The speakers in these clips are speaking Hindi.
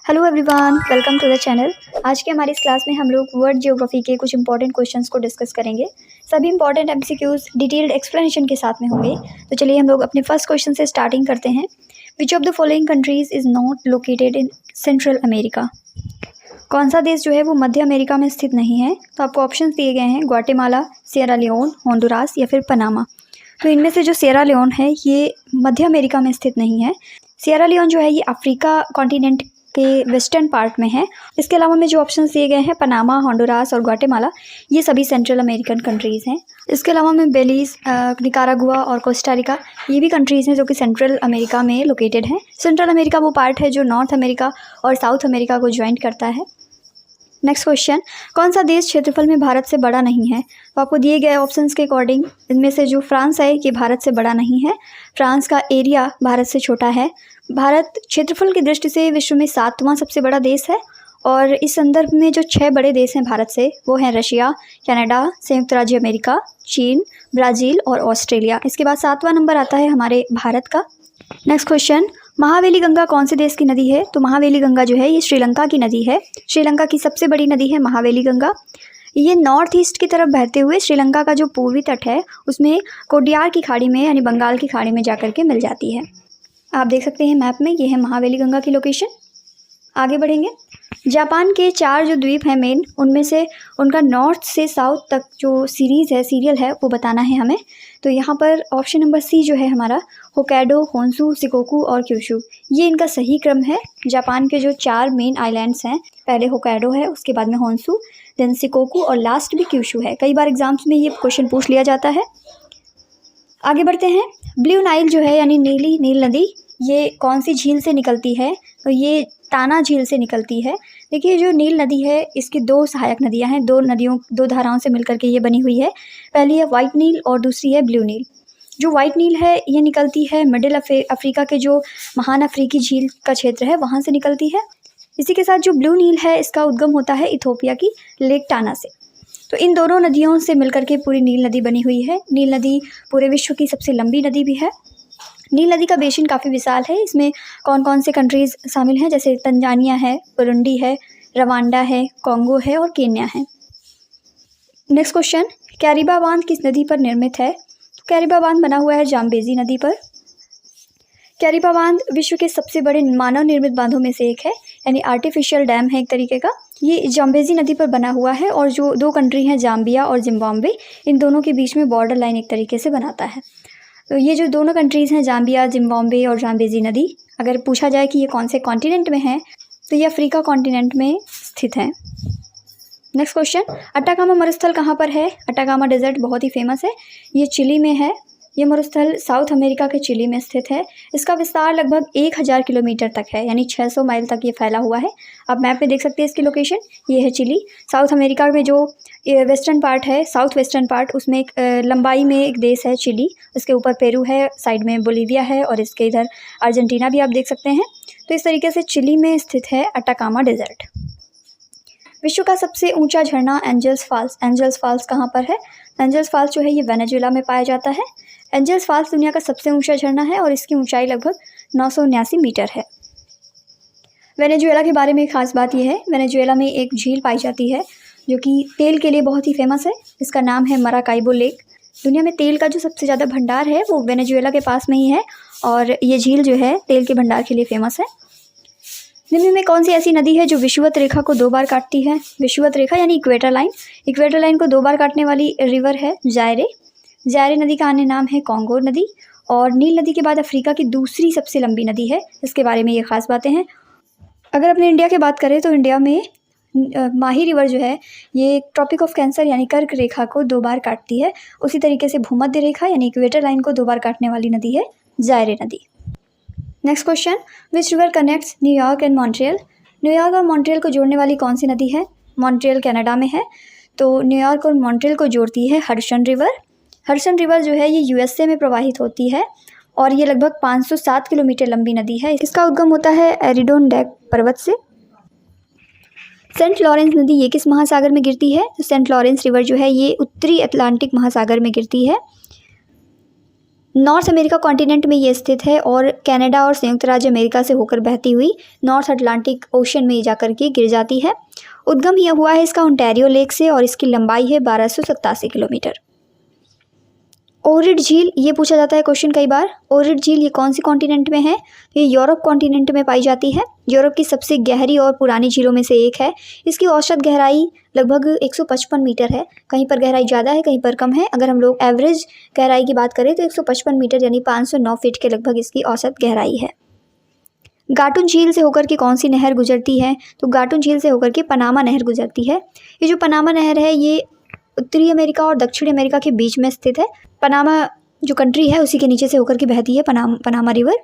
Hello everyone, welcome to the channel. आज के हमारी इस क्लास में हम लोग वर्ल्ड ज्योग्राफी के कुछ इंपॉर्टेंट क्वेश्चंस को डिस्कस करेंगे। सभी इंपॉर्टेंट एमसीक्यूज डिटेल्ड एक्सप्लेनेशन के साथ में होंगे। तो चलिए हम लोग अपने फर्स्ट क्वेश्चन से स्टार्टिंग करते हैं। Which of the following countries is not located in central America? कौन सा देश जो है वो मध्य अमेरिका में स्थित नहीं है? तो आपको ऑप्शन दिए गए हैं ग्वाटेमाला, सिएरा लियोन, होंडुरास या फिर पनामा। तो इनमें से जो सिएरा लियोन है ये मध्य अमेरिका में स्थित नहीं है। सिएरा लियोन जो है ये अफ्रीका कॉन्टिनेंट के वेस्टर्न पार्ट में है। इसके अलावा में जो ऑप्शन दिए गए हैं पनामा, होंडुरास और ग्वाटेमाला, ये सभी सेंट्रल अमेरिकन कंट्रीज़ हैं। इसके अलावा में बेलीज़, निकारागुआ और कोस्टारिका, ये भी कंट्रीज़ हैं जो कि सेंट्रल अमेरिका में लोकेटेड हैं। सेंट्रल अमेरिका वो पार्ट है जो नॉर्थ अमेरिका और साउथ अमेरिका को ज्वाइंट करता है। नेक्स्ट क्वेश्चन, कौन सा देश क्षेत्रफल में भारत से बड़ा नहीं है? तो आपको दिए गए ऑप्शंस के अकॉर्डिंग इनमें से जो फ्रांस है ये भारत से बड़ा नहीं है। फ्रांस का एरिया भारत से छोटा है। भारत क्षेत्रफल की दृष्टि से विश्व में 7वां सबसे बड़ा देश है। और इस संदर्भ में जो 6 बड़े देश हैं भारत से वो हैं रशिया, कनाडा, संयुक्त राज्य अमेरिका, चीन, ब्राज़ील और ऑस्ट्रेलिया। इसके बाद 7वां नंबर आता है हमारे भारत का। नेक्स्ट क्वेश्चन, महावेली गंगा कौन से देश की नदी है? तो महावेली गंगा जो है ये श्रीलंका की नदी है। श्रीलंका की सबसे बड़ी नदी है महावेली गंगा। ये नॉर्थ ईस्ट की तरफ बहते हुए श्रीलंका का जो पूर्वी तट है उसमें कोडियार की खाड़ी में यानी बंगाल की खाड़ी में जाकर के मिल जाती है। आप देख सकते हैं मैप में, ये है महावेली गंगा की लोकेशन। आगे बढ़ेंगे। जापान के 4 जो द्वीप हैं मेन, उनमें से उनका नॉर्थ से साउथ तक जो सीरियल है वो बताना है हमें। तो यहाँ पर ऑप्शन नंबर सी जो है हमारा, होक्काइडो, होन्शु, शिकोकू और क्यूशु, ये इनका सही क्रम है। जापान के जो 4 मेन आइलैंड्स हैं, पहले होक्काइडो है, उसके बाद में होन्शु, देन शिकोकू और लास्ट भी क्यूशु है। कई बार एग्जाम्स में ये क्वेश्चन पूछ लिया जाता है। आगे बढ़ते हैं। ब्लू नाइल जो है यानी नीली नील नदी, ये कौन सी झील से निकलती है? तो ये ताना झील से निकलती है। देखिए जो नील नदी है इसकी 2 सहायक नदियां हैं, 2 धाराओं से मिलकर के ये बनी हुई है। पहली है वाइट नील और दूसरी है ब्लू नील। जो वाइट नील है ये निकलती है मिडिल अफ्रीका के जो महान अफ्रीकी झील का क्षेत्र है वहाँ से निकलती है। इसी के साथ जो ब्लू नील है इसका उद्गम होता है इथोपिया की लेक टाना से। तो इन दोनों नदियों से मिलकर के पूरी नील नदी बनी हुई है। नील नदी पूरे विश्व की सबसे लंबी नदी भी है। नील नदी का बेसिन काफ़ी विशाल है। इसमें कौन कौन से कंट्रीज़ शामिल हैं? जैसे तंजानिया है, बुरुंडी है, रवांडा है, कॉन्गो है और केन्या है। नेक्स्ट क्वेश्चन, कैरिबा बांध किस नदी पर निर्मित है? कैरिबा बांध बना हुआ है जाम्बेजी नदी पर। कैरिबा बांध विश्व के सबसे बड़े मानव निर्मित बांधों में से एक है, यानी आर्टिफिशियल डैम है एक तरीके का। ये जाम्बेजी नदी पर बना हुआ है और जो 2 कंट्री हैं जाम्बिया और जिम्बाब्वे, इन दोनों के बीच में बॉर्डर लाइन एक तरीके से बनाता है। तो ये जो दोनों कंट्रीज़ हैं जाम्बिया, जिम्बाब्वे और जाम्बेजी नदी, अगर पूछा जाए कि ये कौन से कॉन्टिनेंट में है तो ये अफ्रीका कॉन्टिनेंट में स्थित है। नेक्स्ट क्वेश्चन, अटाकामा मरुस्थल कहाँ पर है? अटाकामा डेजर्ट बहुत ही फेमस है, ये चिली में है। ये मरुस्थल साउथ अमेरिका के चिली में स्थित है। इसका विस्तार लगभग 1000 किलोमीटर तक है, यानी 600 माइल तक ये फैला हुआ है। आप मैप में देख सकते हैं इसकी लोकेशन, ये है चिली। साउथ अमेरिका में जो वेस्टर्न पार्ट है, साउथ वेस्टर्न पार्ट, उसमें एक लंबाई में एक देश है चिली। उसके ऊपर पेरू है, साइड में बोलीविया है और इसके इधर अर्जेंटीना भी आप देख सकते हैं। तो इस तरीके से चिली में स्थित है अटाकामा डेजर्ट। विश्व का सबसे ऊंचा झरना एंजल्स फॉल्स। एंजल्स फॉल्स कहाँ पर है? एंजल्स फॉल्स जो है ये वेनेजुएला में पाया जाता है। एंजल्स फॉल्स दुनिया का सबसे ऊंचा झरना है और इसकी ऊंचाई लगभग 979 मीटर है। वेनेजुएला के बारे में एक खास बात यह है, वेनेजुएला में एक झील पाई जाती है जो कि तेल के लिए बहुत ही फेमस है। इसका नाम है मराकाइबो लेक। दुनिया में तेल का जो सबसे ज़्यादा भंडार है वो वेनेजुएला के पास में ही है और ये झील जो है तेल के भंडार के लिए फेमस है। निम्न में कौन सी ऐसी नदी है जो विषुवत रेखा को 2 बार काटती है? विषुवत रेखा यानी इक्वेटर लाइन। इक्वेटर लाइन को 2 बार काटने वाली रिवर है जायरे। जायरे नदी का अन्य नाम है कॉन्गो नदी। और नील नदी के बाद अफ्रीका की दूसरी सबसे लंबी नदी है। इसके बारे में ये खास बातें हैं। अगर अपने इंडिया की बात करें तो इंडिया में माही रिवर जो है ये ट्रॉपिक ऑफ कैंसर यानी कर्क रेखा को 2 बार काटती है। उसी तरीके से भूमध्य रेखा यानी इक्वेटर लाइन को 2 बार काटने वाली नदी है जायरे नदी। Next question, which river connects New York and Montreal? New York और मॉन्ट्रियल को जोड़ने वाली कौन सी नदी है? मॉन्ट्रियल कनाडा में है, तो न्यूयॉर्क और मॉन्ट्रियल को जोड़ती है हडसन रिवर। हडसन रिवर जो है ये यूएसए में प्रवाहित होती है और ये लगभग 507 किलोमीटर लंबी नदी है। इसका उद्गम होता है एडिडोनडेक पर्वत से। सेंट लॉरेंस नदी ये किस महासागर में गिरती है? तो सेंट लॉरेंस रिवर जो है ये उत्तरी अटलांटिक महासागर में गिरती है। नॉर्थ अमेरिका कॉन्टिनेंट में ये स्थित है और कनाडा और संयुक्त राज्य अमेरिका से होकर बहती हुई नॉर्थ अटलांटिक ओशन में जाकर के गिर जाती है। उद्गम यह हुआ है इसका ओंटारियो लेक से और इसकी लंबाई है 1287 किलोमीटर। ओरिड झील, ये पूछा जाता है क्वेश्चन कई बार। ओरिड झील ये कौन सी कॉन्टिनेंट में है? ये यूरोप कॉन्टिनेंट में पाई जाती है। यूरोप की सबसे गहरी और पुरानी झीलों में से एक है। इसकी औसत गहराई लगभग 155 मीटर है। कहीं पर गहराई ज़्यादा है, कहीं पर कम है। अगर हम लोग एवरेज गहराई की बात करें तो 155 मीटर यानी 509 फीट के लगभग इसकी औसत गहराई है। गाटुन झील से होकर के कौन सी नहर गुजरती है? तो गाटुन झील से होकर के पनामा नहर गुजरती है। ये जो पनामा नहर है ये उत्तरी अमेरिका और दक्षिणी अमेरिका के बीच में स्थित है। पनामा जो कंट्री है उसी के नीचे से होकर के बहती है पनामा रिवर।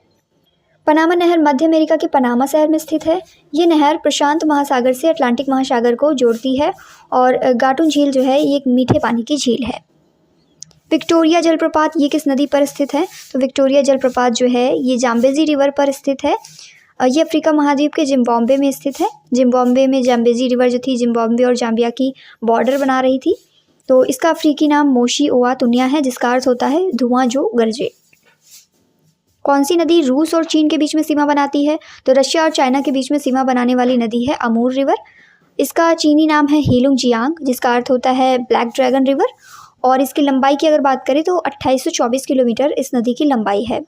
पनामा नहर मध्य अमेरिका के पनामा शहर में स्थित है। ये नहर प्रशांत महासागर से अटलांटिक महासागर को जोड़ती है और गाटुन झील जो है ये एक मीठे पानी की झील है। विक्टोरिया जलप्रपात ये किस नदी पर स्थित है? तो विक्टोरिया जलप्रपात जो है ये जाम्बेजी रिवर पर स्थित है। ये अफ्रीका महाद्वीप के जिम्बाब्वे में स्थित है। जिम्बाब्वे में जाम्बेजी रिवर जो थी जिम्बाब्वे और जाम्बिया की बॉर्डर बना रही थी। तो इसका अफ्रीकी नाम मोशी ओआ तुनिया है जिसका अर्थ होता है धुआं जो गरजे। कौन सी नदी रूस और चीन के बीच में सीमा बनाती है? तो रशिया और चाइना के बीच में सीमा बनाने वाली नदी है अमूर रिवर। इसका चीनी नाम है हेलुंग जियांग जिसका अर्थ होता है ब्लैक ड्रैगन रिवर और इसकी लंबाई की अगर बात करें तो 2824 किलोमीटर इस नदी की लंबाई है।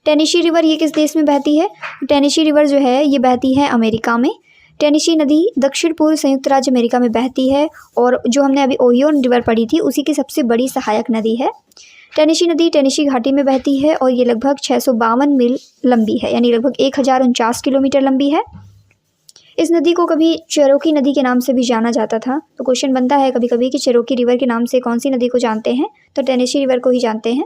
टेनेसी रिवर ये किस देश में बहती है? टेनेसी रिवर जो है ये बहती है अमेरिका में। टेनेसी नदी दक्षिण पूर्व संयुक्त राज्य अमेरिका में बहती है और जो हमने अभी ओहियो रिवर पढ़ी थी उसी की सबसे बड़ी सहायक नदी है। टेनेसी नदी टेनेसी घाटी में बहती है और ये लगभग 652 मील लंबी है यानी लगभग 1049 किलोमीटर लंबी है। इस नदी को कभी चेरोकी नदी के नाम से भी जाना जाता था। तो क्वेश्चन बनता है कभी कभी कि चेरोकी रिवर के नाम से कौन सी नदी को जानते हैं? तो टेनेसी रिवर को ही जानते हैं।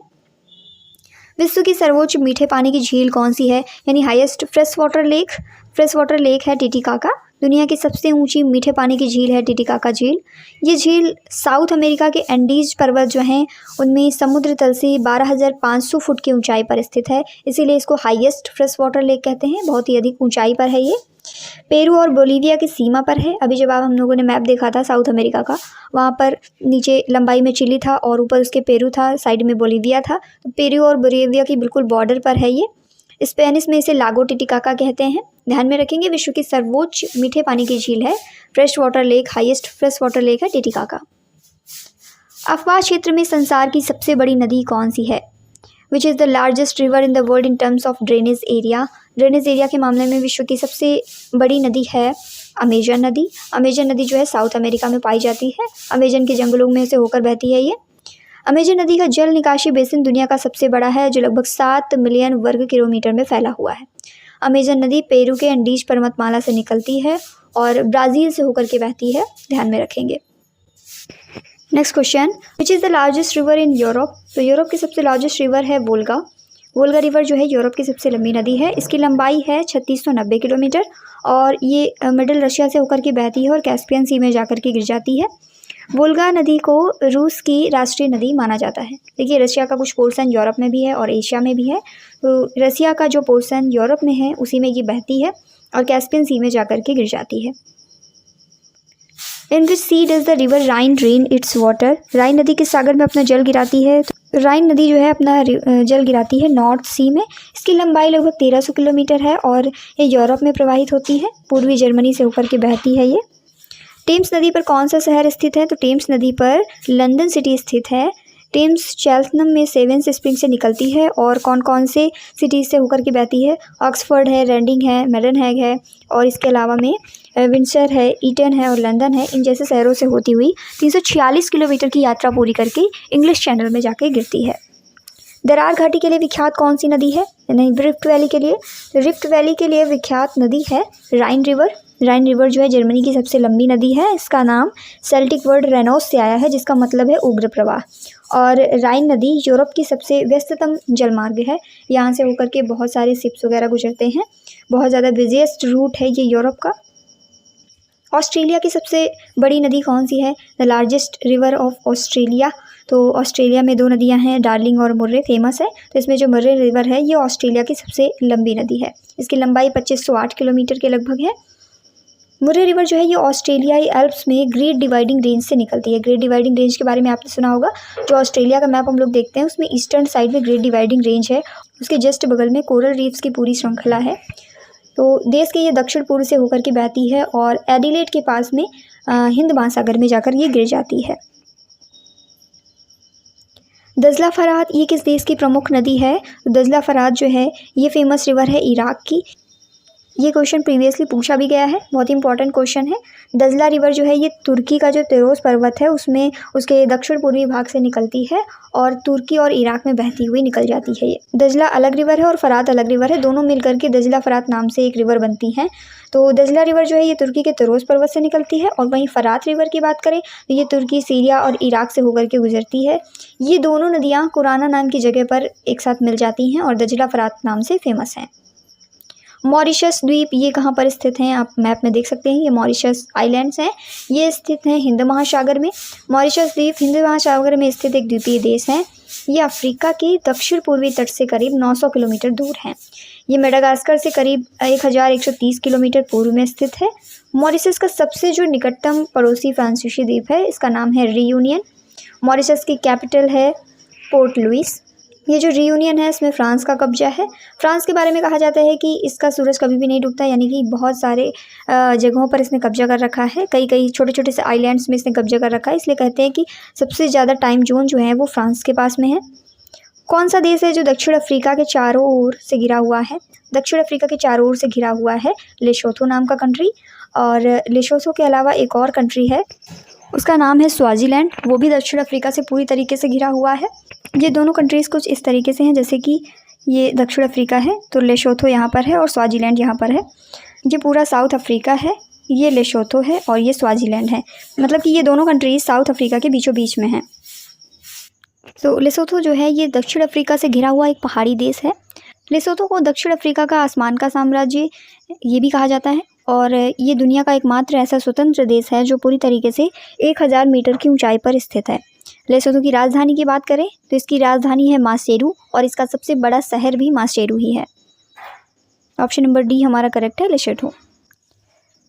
विश्व की सर्वोच्च मीठे पानी की झील कौन सी है यानी highest fresh water lake? Fresh water lake है टिटिकाका। दुनिया की सबसे ऊंची मीठे पानी की झील है टिटिकाका झील। ये झील साउथ अमेरिका के एंडीज पर्वत जो हैं उनमें समुद्र तल से 12,500 फुट की ऊंचाई पर स्थित है, इसीलिए इसको हाईएस्ट फ्रेश वाटर लेक कहते हैं। बहुत ही अधिक ऊंचाई पर है ये। पेरू और बोलीविया की सीमा पर है। अभी जब हम लोगों ने मैप देखा था साउथ अमेरिका का, वहाँ पर नीचे लंबाई में चिली था और ऊपर उसके पेरू था, साइड में बोलीविया था। तो पेरू और बोलीविया की बिल्कुल बॉर्डर पर है ये। स्पेनिश में इसे लागो टिटिकाका कहते हैं। ध्यान में रखेंगे विश्व की सर्वोच्च मीठे पानी की झील है fresh water lake, highest fresh water lake है टिटिकाका। अफवाह क्षेत्र में संसार की सबसे बड़ी नदी कौन सी है? Which is the largest river in the world in terms of drainage area? Drainage area के मामले में विश्व की सबसे बड़ी नदी है अमेजन नदी। अमेजन नदी जो है साउथ अमेरिका में पाई जाती है। अमेजन के जंगलों में से होकर बहती है ये। अमेजन नदी का जल निकासी बेसिन दुनिया का सबसे बड़ा है जो लगभग 7 मिलियन वर्ग किलोमीटर में फैला हुआ है। अमेजन नदी पेरू के एंडीज पर्वतमाला से निकलती है और ब्राज़ील से होकर के बहती है। ध्यान में रखेंगे। Next question, which is the largest river in Europe? तो यूरोप की सबसे लार्जेस्ट रिवर है वोल्गा। वोल्गा रिवर जो है यूरोप की सबसे लंबी नदी है। इसकी लंबाई है 3690 किलोमीटर और ये मिडिल रशिया से होकर के बहती है और कैस्पियन सी में जाकर के गिर जाती है। वोल्गा नदी को रूस की राष्ट्रीय नदी माना जाता है। देखिए रशिया का कुछ पोर्शन यूरोप में भी है और एशिया में भी है। तो रशिया का जो पोर्शन यूरोप में है उसी में ये बहती है और कैस्पियन सी में जाकर के गिर जाती है। In which sea does the river Rhine drain its water? Rhine नदी किस सागर में अपना जल गिराती है? तो राइन नदी जो है अपना जल गिराती है नॉर्थ सी में। इसकी लंबाई लगभग 1300 किलोमीटर है और ये यूरोप में प्रवाहित होती है। पूर्वी जर्मनी से होकर के बहती है ये। टेम्स नदी पर कौन सा शहर स्थित है? तो टेम्स नदी पर लंदन सिटी स्थित है। टेम्स चेल्टनम में सेवेंस स्प्रिंग से निकलती है और कौन कौन से सिटीज़ से होकर के बहती है? ऑक्सफोर्ड है, रेडिंग है, मेडनहैग है और इसके अलावा में विंडसर है, ईटन है और लंदन है। इन जैसे शहरों से होती हुई 346 किलोमीटर की यात्रा पूरी करके इंग्लिश चैनल में जाके गिरती है। दरार घाटी के लिए विख्यात कौन सी नदी है? नहीं, रिफ्ट वैली के लिए। रिफ्ट वैली के लिए विख्यात नदी है राइन रिवर। राइन रिवर जो है जर्मनी की सबसे लंबी नदी है। इसका नाम सेल्टिक वर्ड रेनोस से आया है जिसका मतलब है उग्र प्रवाह। और राइन नदी यूरोप की सबसे व्यस्ततम जलमार्ग है। यहाँ से होकर के बहुत सारे शिप्स वगैरह गुजरते हैं। बहुत ज़्यादा बिजिएस्ट रूट है ये यूरोप का। ऑस्ट्रेलिया की सबसे बड़ी नदी कौन सी है? The largest river of Australia. तो ऑस्ट्रेलिया में 2 नदियां हैं, डार्लिंग और मुर्रे फेमस है। तो इसमें जो मुर्रे रिवर है ये ऑस्ट्रेलिया की सबसे लंबी नदी है। इसकी लंबाई 2508 किलोमीटर के लगभग है। मुर्रे रिवर जो है ये ऑस्ट्रेलियाई एल्प्स में ग्रेट डिवाइडिंग रेंज से निकलती है। ग्रेट डिवाइडिंग रेंज के बारे में आपने सुना होगा। जो ऑस्ट्रेलिया का मैप हम लोग देखते हैं उसमें ईस्टर्न साइड में ग्रेट डिवाइडिंग रेंज है, उसके जस्ट बगल में कोरल रीफ्स की पूरी श्रृंखला है। तो देश के ये दक्षिण पूर्व से होकर के बहती है और एडिलेड के पास में हिंद महासागर में जाकर ये गिर जाती है। दजला फरात ये किस देश की प्रमुख नदी है? दजला फरात जो है ये फेमस रिवर है इराक की। ये क्वेश्चन प्रीवियसली पूछा भी गया है, बहुत ही इंपॉर्टेंट क्वेश्चन है। दजला रिवर जो है ये तुर्की का जो तेरोस पर्वत है उसमें उसके दक्षिण पूर्वी भाग से निकलती है और तुर्की और इराक में बहती हुई निकल जाती है। ये दजला अलग रिवर है और फरात अलग रिवर है, दोनों मिलकर के दजला फरात नाम से एक रिवर बनती हैं। तो दजला रिवर जो है ये तुर्की के तेरोस पर्वत से निकलती है और वहीं फरात रिवर की बात करें तो ये तुर्की, सीरिया और इराक से होकर के गुजरती है। ये दोनों नदियाँ कुराना नाम की जगह पर एक साथ मिल जाती हैं और दजला फरात नाम से फेमस हैं। मॉरिशस द्वीप ये कहाँ पर स्थित हैं? आप मैप में देख सकते हैं, ये मॉरिशस आइलैंड्स हैं, ये स्थित हैं हिंद महासागर में। मॉरिशस द्वीप हिंद महासागर में स्थित एक द्वीपीय देश है। ये अफ्रीका के दक्षिण पूर्वी तट से करीब 900 किलोमीटर दूर है। ये मेडागास्कर से करीब 1130 किलोमीटर पूर्व में स्थित है। मॉरिशस का सबसे जो निकटतम पड़ोसी फ्रांसीसी द्वीप है इसका नाम है रियूनियन। मॉरिशस की कैपिटल है पोर्ट लुइस। ये जो रियूनियन है इसमें फ्रांस का कब्जा है। फ्रांस के बारे में कहा जाता है कि इसका सूरज कभी भी नहीं डूबता, यानी कि बहुत सारे जगहों पर इसने कब्जा कर रखा है। कई छोटे छोटे से आइलैंड्स में इसने कब्जा कर रखा है, इसलिए कहते हैं कि सबसे ज़्यादा टाइम जोन जो है वो फ्रांस के पास में है। कौन सा देश है जो दक्षिण अफ्रीका के चारों ओर से घिरा हुआ है? दक्षिण अफ्रीका के चारों ओर से घिरा हुआ है लेसोथो नाम का कंट्री। और लेसोथो के अलावा एक और कंट्री है, उसका नाम है स्वाजीलैंड, वो भी दक्षिण अफ्रीका से पूरी तरीके से घिरा हुआ है। ये दोनों कंट्रीज़ कुछ इस तरीके से हैं, जैसे कि ये दक्षिण अफ्रीका है तो लेसोथो यहाँ पर है और स्वाजीलैंड यहाँ पर है। ये पूरा साउथ अफ्रीका है, ये लेसोथो है और ये स्वाजीलैंड है, मतलब कि ये दोनों कंट्रीज़ साउथ अफ्रीका के बीचों बीच में हैं। तो लेसोथो जो है ये दक्षिण अफ्रीका से घिरा हुआ एक पहाड़ी देश है। लेसोथो को दक्षिण अफ्रीका का आसमान का साम्राज्य ये भी कहा जाता है और ये दुनिया का एकमात्र ऐसा स्वतंत्र देश है जो पूरी तरीके से 1000 मीटर की ऊंचाई पर स्थित है। लेसोथो की राजधानी की बात करें तो इसकी राजधानी है मासेरू और इसका सबसे बड़ा शहर भी मासेरू ही है। ऑप्शन नंबर डी हमारा करेक्ट है, लेसोथो।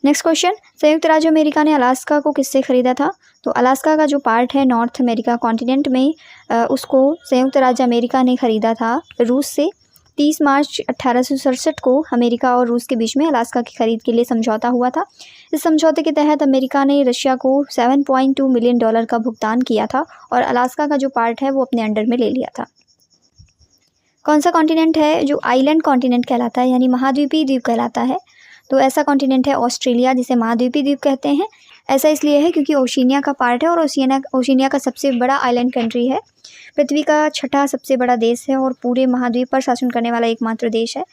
नेक्स्ट क्वेश्चन, संयुक्त राज्य अमेरिका ने अलास्का को किससे खरीदा था? तो अलास्का का जो पार्ट है नॉर्थ अमेरिका कॉन्टिनेंट में उसको संयुक्त राज्य अमेरिका ने खरीदा था रूस से। 30 मार्च 1867 को अमेरिका और रूस के बीच में अलास्का की खरीद के लिए समझौता हुआ था। इस समझौते के तहत अमेरिका ने रशिया को $7.2 मिलियन का भुगतान किया था और अलास्का का जो पार्ट है वो अपने अंडर में ले लिया था। कौन सा कॉन्टिनेंट है जो आइलैंड कॉन्टिनेंट कहलाता है, यानी महाद्वीपीय द्वीप कहलाता है? तो ऐसा कॉन्टिनेंट है ऑस्ट्रेलिया, जिसे महाद्वीपीय द्वीप कहते हैं। ऐसा इसलिए है क्योंकि ओशिनिया का पार्ट है और ओशिनिया का सबसे बड़ा आइलैंड कंट्री है। पृथ्वी का छठा सबसे बड़ा देश है और पूरे महाद्वीप पर शासन करने वाला एकमात्र देश है।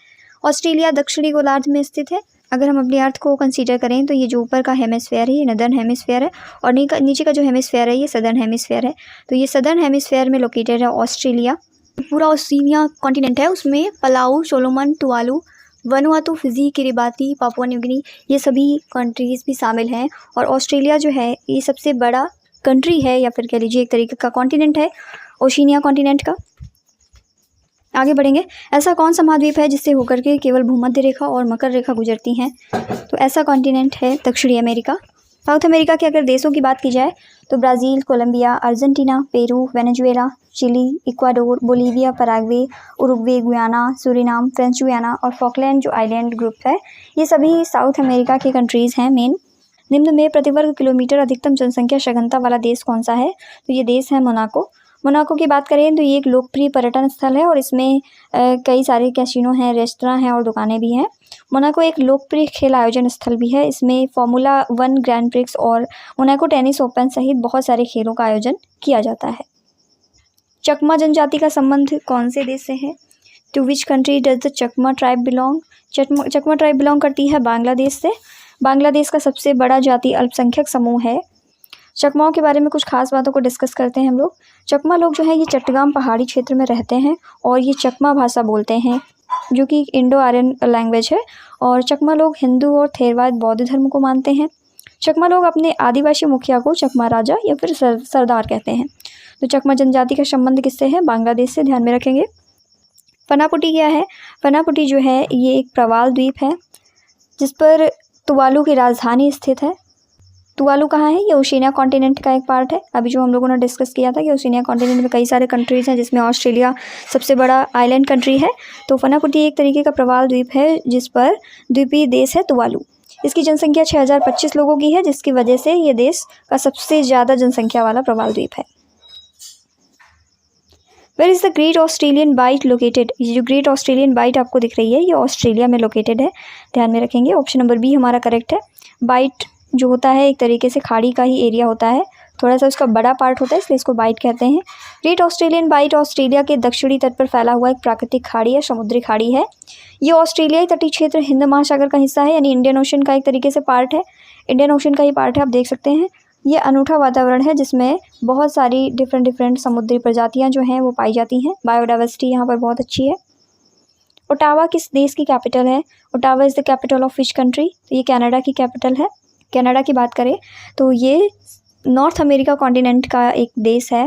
ऑस्ट्रेलिया दक्षिणी गोलार्ध में स्थित है। अगर हम अपनी अर्थ को कंसीडर करें तो ये जो ऊपर का हेमिस्फेयर है ये नदर्न हेमिस्फेयर है और नीचे का जो हेमिस्फेयर है ये सदर्न हेमिस्फेयर है। तो ये सदर्न हेमिस्फेयर में लोकेटेड है ऑस्ट्रेलिया। पूरा ऑस्ट्रेलिया कॉन्टिनेंट है, उसमें Palau, Solomon, Tuvalu, Vanuatu, Fiji, Kiribati, Papua New Guinea ये सभी कंट्रीज़ भी शामिल हैं। और ऑस्ट्रेलिया जो है ये सबसे बड़ा कंट्री है या फिर कह लीजिए एक तरीके का कॉन्टिनेंट है ओशिनिया कॉन्टिनेंट का। आगे बढ़ेंगे, ऐसा कौन सा महाद्वीप है जिससे होकर के केवल भूमध्य रेखा और मकर रेखा गुजरती हैं? तो ऐसा कॉन्टिनेंट है दक्षिणी अमेरिका। साउथ अमेरिका के अगर देशों की बात की जाए तो Brazil, Colombia, Argentina, Peru, Venezuela, Chile, Ecuador, Bolivia, Paraguay, Uruguay, Guyana, Suriname, French Guiana और फॉकलैंड जो आइलैंड ग्रुप है ये सभी साउथ अमेरिका के कंट्रीज़ हैं मेन। निम्न में प्रति वर्ग किलोमीटर अधिकतम जनसंख्या सघनता वाला देश कौन सा है? तो ये देश है मोनाको। मोनाको की बात करें तो ये एक लोकप्रिय पर्यटन स्थल है और इसमें कई सारे कैसीनो हैं, रेस्टोरेंट हैं और दुकानें भी हैं। मोनाको एक लोकप्रिय खेल आयोजन स्थल भी है। इसमें फार्मूला 1 ग्रैंड प्रिक्स और मोनाको टेनिस ओपन सहित बहुत सारे खेलों का आयोजन किया जाता है। चकमा जनजाति का संबंध कौन से देश से है? To which country does the Chakma tribe belong? Chakma tribe belong करती है बांग्लादेश से। बांग्लादेश का सबसे बड़ा जाति अल्पसंख्यक समूह है। चकमाओं के बारे में कुछ खास बातों को डिस्कस करते हैं हम लोग। चकमा लोग जो है ये चट्टग्राम पहाड़ी क्षेत्र में रहते हैं और ये चकमा भाषा बोलते हैं जो कि इंडो आर्यन लैंग्वेज है। और चकमा लोग हिंदू और थेरवाद बौद्ध धर्म को मानते हैं। चकमा लोग अपने आदिवासी मुखिया को चकमा राजा या फिर सरदार कहते हैं। तो चकमा जनजाति का संबंध किससे है? बांग्लादेश से, ध्यान में रखेंगे। फनापुटी क्या है? फनापुटी जो है ये एक प्रवाल द्वीप है जिस पर तुवालू की राजधानी स्थित है? तुवालू कहाँ है? ये ओशिनिया कॉन्टिनेंट का एक पार्ट है। अभी जो हम लोगों ने डिस्कस किया था कि ओशिनिया कॉन्टिनेंट में कई सारे कंट्रीज़ हैं, जिसमें ऑस्ट्रेलिया सबसे बड़ा आइलैंड कंट्री है। तो फनाकुटी एक तरीके का प्रवाल द्वीप है जिस पर द्वीपीय देश है तुवालू। इसकी जनसंख्या 6025 लोगों की है, जिसकी वजह से ये देश का सबसे ज़्यादा जनसंख्या वाला प्रवाल द्वीप है। Where is the Great Australian Bight located? ये जो ग्रेट ऑस्ट्रेलियन बाइट आपको दिख रही है ये ऑस्ट्रेलिया में लोकेटेड है, ध्यान में रखेंगे। ऑप्शन नंबर बी हमारा करेक्ट है। बाइट जो होता है एक तरीके से खाड़ी का ही एरिया होता है, थोड़ा सा उसका बड़ा पार्ट होता है, इसलिए इसको बाइट कहते हैं। ग्रेट ऑस्ट्रेलियन बाइट ऑस्ट्रेलिया के दक्षिणी तट पर फैला हुआ एक प्राकृतिक खाड़ी है, समुद्री खाड़ी है। ये ऑस्ट्रेलियाई तटीय क्षेत्र हिंद महासागर का हिस्सा है, यानी इंडियन ओशन का एक तरीके से पार्ट है। इंडियन ओशन का ही पार्ट है, आप देख सकते हैं। ये अनूठा वातावरण है जिसमें बहुत सारी डिफरेंट समुद्री प्रजातियाँ जो हैं वो पाई जाती हैं। बायोडाइवर्सिटी यहाँ पर बहुत अच्छी है। ओटावा किस देश की कैपिटल है? Ottawa is the capital of which country? तो ये कनाडा की कैपिटल है। कनाडा की बात करें तो ये नॉर्थ अमेरिका कॉन्टिनेंट का एक देश है।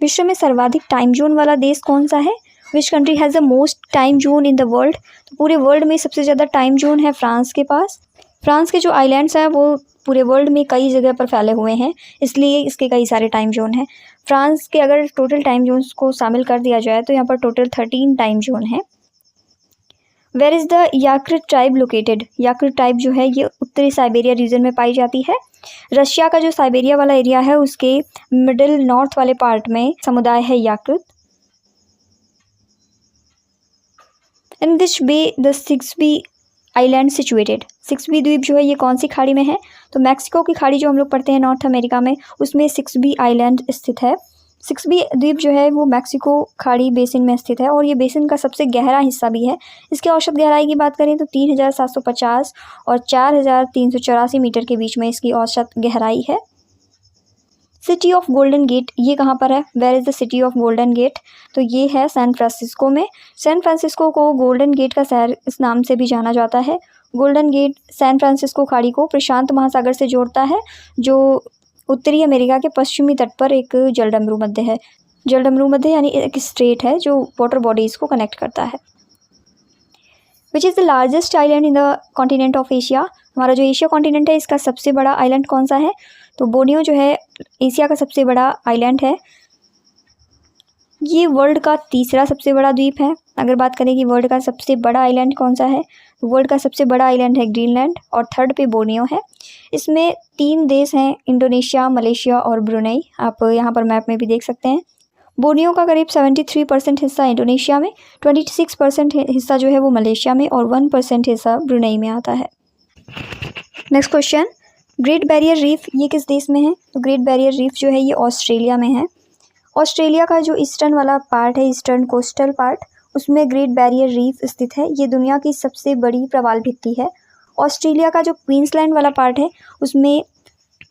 विश्व में सर्वाधिक टाइम जोन वाला देश कौन सा है? Which country has the most time zone in the world? तो पूरे वर्ल्ड में सबसे ज़्यादा टाइम जोन है फ्रांस के पास। फ्रांस के जो आइलैंड्स हैं वो पूरे वर्ल्ड में कई जगह पर फैले हुए हैं, इसलिए इसके कई सारे टाइम जोन हैं। फ्रांस के अगर टोटल टाइम जोन्स को शामिल कर दिया जाए तो यहाँ पर टोटल 13 टाइम जोन है। Where is the Yakrit tribe located? Yakrit tribe जो है ये उत्तरी साइबेरिया रीजन में पाई जाती है। रशिया का जो साइबेरिया वाला एरिया है उसके मिडिल नॉर्थ वाले पार्ट में समुदाय है Yakrit. In this bay the Sixby island situated? Sixby द्वीप जो है ये कौन सी खाड़ी में है? तो मैक्सिको की खाड़ी जो हम लोग पढ़ते हैं नॉर्थ अमेरिका में, उसमें सिक्सबी आइलैंड स्थित है। सिक्सबी द्वीप जो है वो मैक्सिको खाड़ी बेसिन में स्थित है और ये बेसिन का सबसे गहरा हिस्सा भी है। इसके औसत गहराई की बात करें तो 3750 और 4384 मीटर के बीच में इसकी औसत गहराई है। सिटी ऑफ गोल्डन गेट ये कहाँ पर है? Where is the city of golden gate? तो ये है सैन फ्रांसिस्को में। सैन फ्रांसिस्को को गोल्डन गेट का शहर इस नाम से भी जाना जाता है। गोल्डन गेट सैन फ्रांसिस्को खाड़ी को प्रशांत महासागर से जोड़ता है, जो उत्तरी अमेरिका के पश्चिमी तट पर एक जलडमरू मध्य है। जलडमरू मध्य यानी एक स्ट्रेट है जो वाटर बॉडीज़ को कनेक्ट करता है। Which is the largest island in the continent of Asia? हमारा जो एशिया कॉन्टिनेंट है इसका सबसे बड़ा आइलैंड कौन सा है? तो बोर्नियो जो है एशिया का सबसे बड़ा आइलैंड है। ये वर्ल्ड का तीसरा सबसे बड़ा द्वीप है। अगर बात करें कि वर्ल्ड का सबसे बड़ा आइलैंड कौन सा है, तो वर्ल्ड का सबसे बड़ा आइलैंड है ग्रीनलैंड और थर्ड पे बोर्नियो है। इसमें 3 देश हैं, इंडोनेशिया, मलेशिया और ब्रुनेई। आप यहाँ पर मैप में भी देख सकते हैं। बोर्नियो का करीब 73% हिस्सा इंडोनेशिया में, 26% हिस्सा जो है वो मलेशिया में और 1% हिस्सा ब्रुनेई में आता है। Next question, great barrier reef ये किस देश में है? तो ग्रेट बैरियर रीफ जो है ये ऑस्ट्रेलिया में है। ऑस्ट्रेलिया का जो ईस्टर्न वाला पार्ट है, ईस्टर्न कोस्टल पार्ट, उसमें ग्रेट बैरियर रीफ स्थित है। ये दुनिया की सबसे बड़ी प्रवाल भित्ति है। ऑस्ट्रेलिया का जो क्वींसलैंड वाला पार्ट है उसमें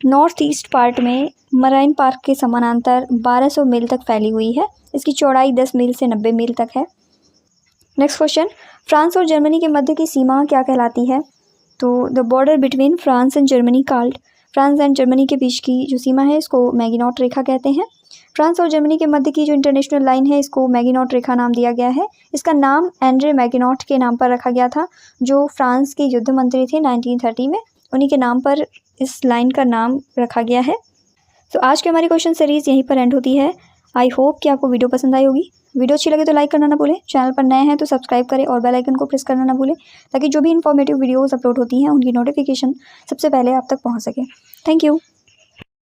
नॉर्थ ईस्ट पार्ट में मराइन पार्क के समानांतर 1200 मील तक फैली हुई है। इसकी चौड़ाई 10 मील से 90 मील तक है। नेक्स्ट क्वेश्चन, फ्रांस और जर्मनी के मध्य की सीमा क्या कहलाती है? तो the border between France and Germany called? France and Germany के बीच की जो सीमा है इसको मैगिनॉट रेखा कहते हैं। फ्रांस और जर्मनी के मध्य की जो इंटरनेशनल लाइन है इसको मैगिनॉट रेखा नाम दिया गया है। इसका नाम एंड्रे मैगिनॉट के नाम पर रखा गया था, जो फ्रांस के युद्ध मंत्री थे 1930 में। उन्हीं के नाम पर इस लाइन का नाम रखा गया है। तो आज की हमारी क्वेश्चन सीरीज़ यहीं पर एंड होती है। आई होप कि आपको वीडियो पसंद आई होगी। वीडियो अच्छी लगे तो लाइक करना ना भूलें, चैनल पर नए हैं तो सब्सक्राइब करें और बेल आइकन को प्रेस करना ना भूलें, ताकि जो भी इन्फॉर्मेटिव वीडियोज़ अपलोड होती हैं उनकी नोटिफिकेशन सबसे पहले आप तक पहुँच सके। Thank you.